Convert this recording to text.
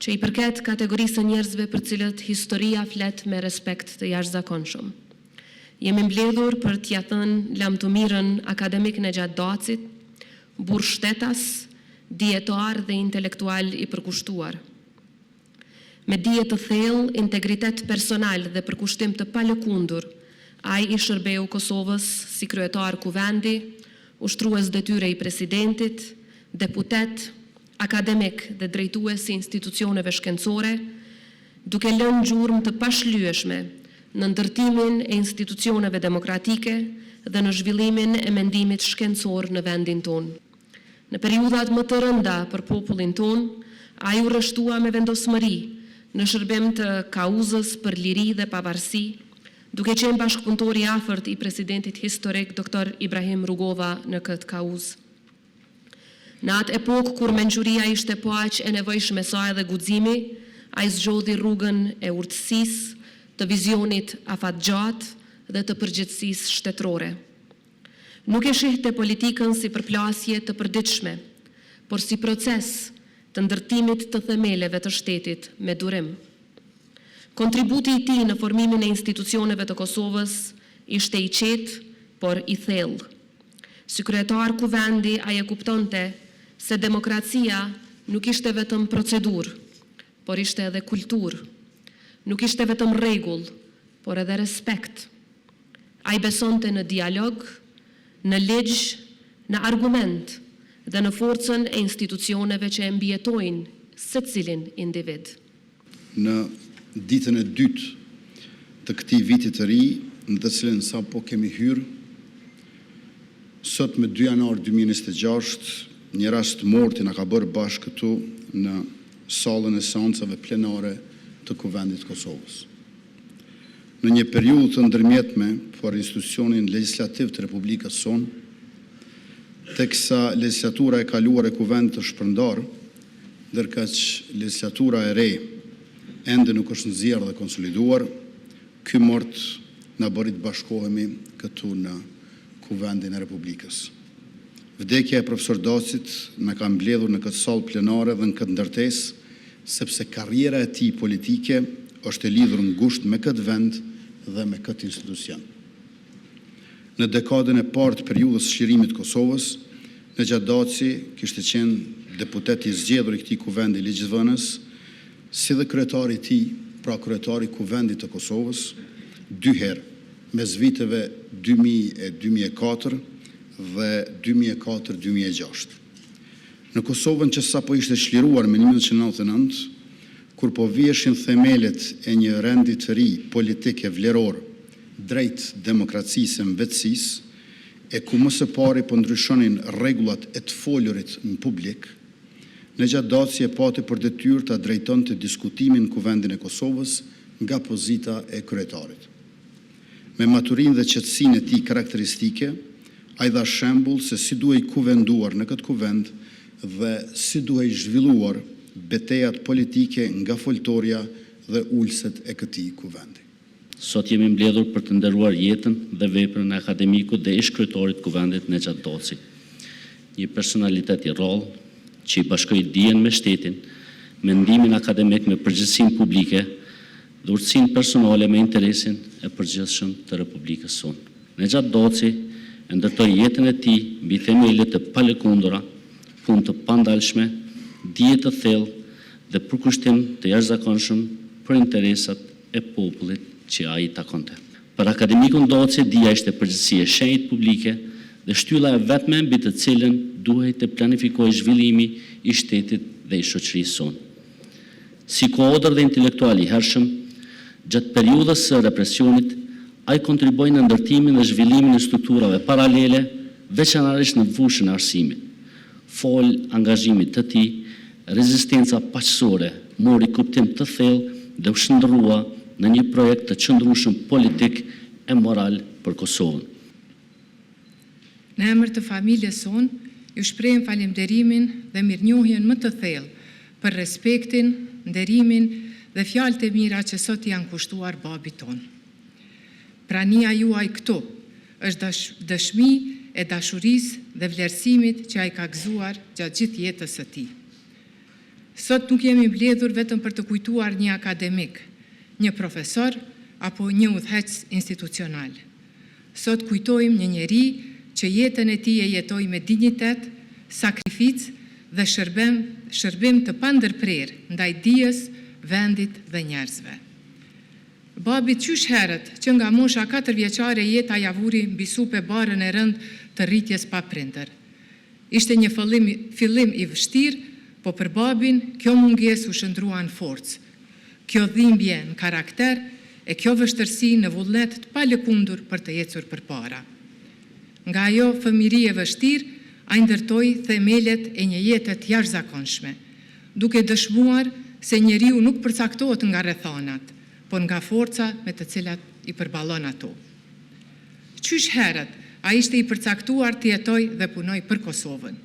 që i përket kategorisë njerëzve për cilët historia flet me respekt të jashtëzakonshëm. Jemi mbledhur për t'ia thënë lamtumirën akademik Nejat Dacit, burr shtetas, dietar dhe intelektual i përkushtuar. Me dije të thellë, integritet personal dhe përkushtim të palëkundur, ai i shërbeu Kosovës si kryetar kuvendi, ushtrues detyre i presidentit, deputet, akademik dhe drejtues i institucioneve shkencore, duke lënë gjurmë të pashlyeshme në ndërtimin e institucioneve demokratike dhe në zhvillimin e mendimit shkencor në vendin tonë. Në periudhat më të rënda për popullin tonë, ai u rreshtua me vendosmëri në shërbim të kauzës për liri dhe pavarësi, duke qenë bashkëpunëtor i afërt i presidentit historik Dr. Ibrahim Rugova në këtë kauzë. Në atë epokë kur mençuria ishte po aq e nevojshme sa edhe guximi, ai zgjodhi rrugën e urtësisë, të vizionit afatgjatë dhe të përgjegjësisë shtetërore. Nuk e shihte politikën si përplasje të përditshme, por si proces të ndërtimit të themeleve të shtetit me durim. Kontributi i tij në formimin e institucioneve të Kosovës ishte i qetë, por i thellë. Si kryetar kuvendi, ai e kuptonte se demokracia nuk ishte vetëm procedurë, por ishte edhe kulturë. Nuk ishte vetëm rregull, por edhe respekt. Ai besonte në dialog, në ligj, në argument dhe në forcën e institucioneve që e mbijetojnë secilin individ. Në ditën e dytë të këtij viti të ri, në të cilën sapo kemi hyrë, sot me 2 janar 2026, një rast morti na ka bërë bashkë këtu në sallën e seancave plenare të Kuvendit Kosovës. Në një periudhë të ndërmjetme për institucionin legislativ të Republikës sonë, teksa legislatura e kaluar e Kuvendit të shpërndar, ndërkaq legislatura e re ende nuk është nxjerrë dhe konsoliduar, ky mort na bëri të bashkohemi këtu në Kuvendin e Republikës. Vdekja e profesor Dacit na ka mbledhur në këtë sallë plenare dhe në këtë ndërtesë, sepse karriera e tij politike është e lidhur ngushtë me këtë vend dhe me këtë institucion. Në dekadën e parë të periudhës së çlirimit të Kosovës, Nejat Daci kishte qenë deputet i zgjedhur i këtij kuvendi ligjvënës, si dhe kryetari i tij, pra kryetari i Kuvendit të Kosovës, 2 herë, mes viteve 2000 e 2004 dhe 2004-2006. Në Kosovën që sapo ishte çliruar me 1999, kur po viheshin themelet e një rendi të ri politike vleror drejt demokracisë e mbetësisë, e ku më së pari po ndryshonin rregullat e të folurit në publik, Nejat Daci e pati për detyrë ta drejtonte diskutimin në Kuvendin e Kosovës nga pozita e kryetarit. Me maturinë dhe qetësinë e tij karakteristike, ai dha shembull se si duhej kuvenduar në këtë kuvend dhe si duhej zhvilluar betejat politike nga foltorja dhe ulset e këtij kuvendi. Sot jemi mbledhur për të nderuar jetën dhe veprën e akademikut dhe ish kryetarit Kuvendit Nejat Daci, një personalitet i rrallë që i bashkoi dijen me shtetin, mendimin akademik me përgjegjësinë publike dhe urtësinë personale me interesin e përgjithshëm të Republikës sonë. Nejat Daci e ndërtoi jetën e tij mbi themelet e palëkundura, punë të pandalshme, dije të thellë dhe përkushtim të jashtëzakonshëm për interesat e popullit që ai takonte. Për akademikun Daci, dija ishte përgjegjësi e shenjtë publike dhe shtylla e vetme mbi të cilën duhej të planifikojë zhvillimi i shtetit dhe i shoqërisë sonë. Si koodër dhe intelektual i hershëm, gjatë periudhës së represionit, ai kontriboi në ndërtimin dhe zhvillimin e strukturave paralele, veçanërisht në fushën e arsimit. Fol angazhimit të tij, rezistenca paqësore mori kuptim të thellë dhe u shndrrua në një projekt të qëndrueshëm politik e moral për Kosovën. Në emër të familjes sonë, ju shprehem falënderimin dhe mirënjohjen më të thellë për respektin, nderimin dhe fjalët e mira që sot janë kushtuar babit tonë. Prania juaj këtu është dëshmi e dashurisë dhe vlerësimit që ai ka gëzuar gjatë gjithë jetës së tij. Sot nuk jemi mbledhur vetëm për të kujtuar një akademik, një profesor apo një udhëheqës institucional. Sot kujtojmë një njeri që jetën e tij e jetoi me dinjitet, sakrificë dhe shërbim të pandërprerë ndaj dijes, vendit dhe njerëzve. Babi qysh herët që nga mosha 4 vjeçare jeta ja vuri mbi supe barën e rënd të rritjes pa prindër. Ishte një fillim i vështirë, po për babin kjo mungesë u shndrua në forcë. Kjo dhimbje në karakter e kjo vështërsi në vullnet të palëkundur për të ecur përpara. Nga ajo fëmijëri e vështirë, ai ndërtoi themelet e një jete të jashtëzakonshme, duke dëshmuar se njeriu nuk përcaktohet nga rrethonat, por nga forca me të cilat i përballon ato. Qysh herët ai ishte i përcaktuar të jetojë dhe punoj për Kosovën.